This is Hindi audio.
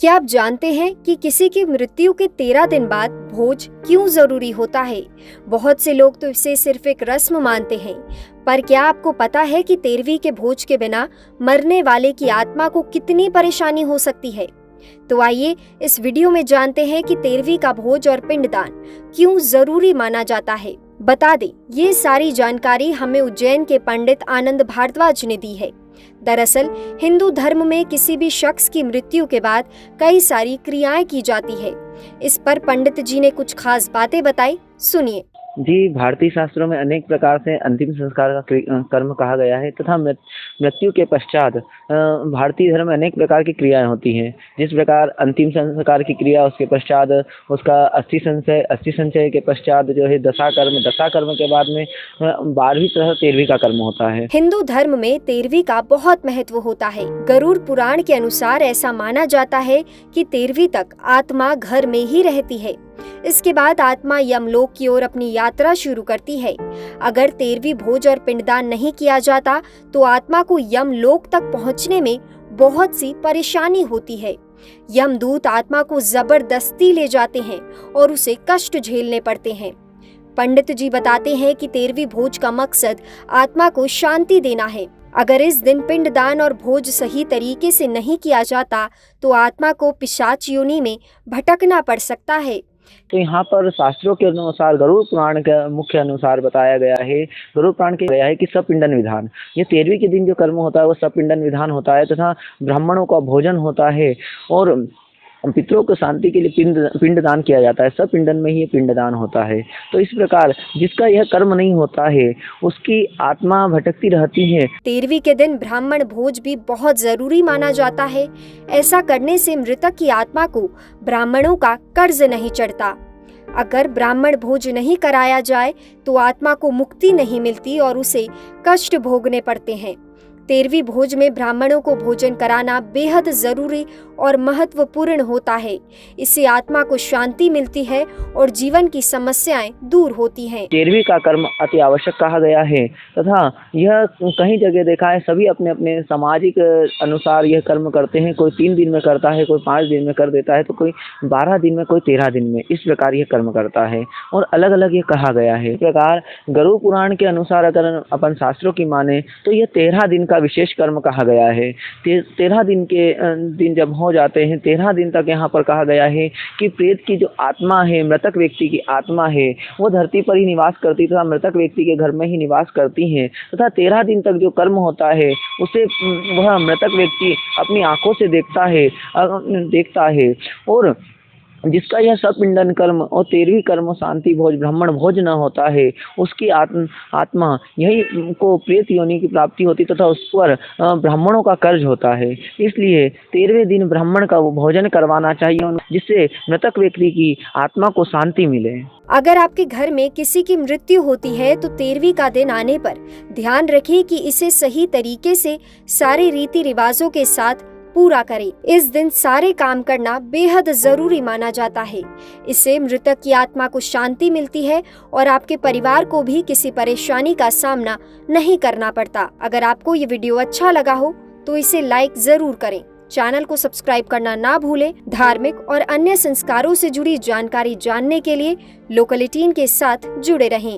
क्या आप जानते हैं कि किसी की मृत्यु के 13 दिन बाद भोज क्यों जरूरी होता है? बहुत से लोग तो इसे सिर्फ एक रस्म मानते हैं, पर क्या आपको पता है कि 13वीं के भोज के बिना मरने वाले की आत्मा को कितनी परेशानी हो सकती है? तो आइए इस वीडियो में जानते हैं कि 13वीं का भोज और पिंडदान क्यों जरूरी माना जाता है। बता दें, ये सारी जानकारी हमें उज्जैन के पंडित आनंद भारद्वाज ने दी है। दरअसल हिंदू धर्म में किसी भी शख्स की मृत्यु के बाद कई सारी क्रियाएं की जाती है। इस पर पंडित जी ने कुछ खास बातें बताई, सुनिए। जी, भारतीय शास्त्रों में अनेक प्रकार से अंतिम संस्कार का कर्म कहा गया है तथा मृत्यु के पश्चात भारतीय धर्म में अनेक प्रकार की क्रियाएं होती हैं। जिस प्रकार अंतिम संस्कार की क्रिया, उसके पश्चात उसका अस्थि संचय के पश्चात जो है दशा कर्म के बाद में 12वीं तथा 13वीं का कर्म होता है। हिंदू धर्म में 13वीं का बहुत महत्व होता है। गरुड़ पुराण के अनुसार ऐसा माना जाता है कि 13वीं तक आत्मा घर में ही रहती है। इसके बाद आत्मा यमलोक की ओर अपनी यात्रा शुरू करती है। अगर 13वीं भोज और पिंडदान नहीं किया जाता तो आत्मा को यमलोक तक पहुंचने में बहुत सी परेशानी होती है। यमदूत आत्मा को जबरदस्ती ले जाते हैं और उसे कष्ट झेलने पड़ते हैं। पंडित जी बताते हैं कि 13वीं भोज का मकसद आत्मा को शांति देना है। अगर इस दिन पिंडदान और भोज सही तरीके से नहीं किया जाता तो आत्मा को पिशाच योनि में भटकना पड़ सकता है। तो यहाँ पर शास्त्रों के अनुसार गरुड़ पुराण के मुख्य अनुसार बताया गया है, गरुड़ पुराण के गया है कि सपिंडन विधान, ये 13वीं के दिन जो कर्म होता है वो सपिंडन विधान होता है तथा ब्राह्मणों का भोजन होता है और पितरों को शांति के लिए पिंडदान किया जाता है। सब पिंडन में ही पिंडदान होता है। तो इस प्रकार जिसका यह कर्म नहीं होता है उसकी आत्मा भटकती रहती है। 13वीं के दिन ब्राह्मण भोज भी बहुत जरूरी माना जाता है। ऐसा करने से मृतक की आत्मा को ब्राह्मणों का कर्ज नहीं चढ़ता। अगर ब्राह्मण भोज नहीं कराया जाए तो आत्मा को मुक्ति नहीं मिलती और उसे कष्ट भोगने पड़ते हैं। 13वीं भोज में ब्राह्मणों को भोजन कराना बेहद जरूरी और महत्वपूर्ण होता है। इससे आत्मा को शांति मिलती है और जीवन की समस्याएं दूर होती हैं। 13वीं का कर्म अति आवश्यक कहा गया है तथा यह कहीं जगह देखा है, सभी अपने अपने सामाजिक अनुसार यह कर्म करते हैं। कोई 3 दिन में करता है, कोई 5 दिन में कर देता है, तो कोई 12 दिन में, कोई 13 दिन में, इस प्रकार यह कर्म करता है और अलग अलग ये कहा गया है। इस प्रकार गरुड़ पुराण के अनुसार अगर अपन शास्त्रों की माने तो यह 13 दिन का विशेष कर्म कहा गया है। 13 दिन के दिन जब हो जाते हैं, 13 दिन तक यहाँ पर कहा गया है कि प्रेत की जो आत्मा है, मृतक व्यक्ति की आत्मा है, वो धरती पर ही निवास करती तथा मृतक व्यक्ति के घर में ही निवास करती है तथा 13 दिन तक जो कर्म होता है उसे वह मृतक व्यक्ति अपनी आंखों से देखता है और जिसका यह सपिंडन कर्म और 13वीं कर्म शांति भोज ब्राह्मण भोज न होता है, उसकी आत्मा यही को प्रेत योनि की प्राप्ति होती तथा उस पर ब्राह्मणों का कर्ज होता है। इसलिए 13वें दिन ब्राह्मण का वो भोजन करवाना चाहिए जिससे मृतक व्यक्ति की आत्मा को शांति मिले। अगर आपके घर में किसी की मृत्यु होती है तो 13वीं का दिन आने पर ध्यान रखें कि इसे सही तरीके से सारे रीति रिवाजों के साथ पूरा करें। इस दिन सारे काम करना बेहद जरूरी माना जाता है। इससे मृतक की आत्मा को शांति मिलती है और आपके परिवार को भी किसी परेशानी का सामना नहीं करना पड़ता। अगर आपको ये वीडियो अच्छा लगा हो तो इसे लाइक जरूर करें। चैनल को सब्सक्राइब करना ना भूलें। धार्मिक और अन्य संस्कारों से जुड़ी जानकारी जानने के लिए लोकल 18 के साथ जुड़े रहें।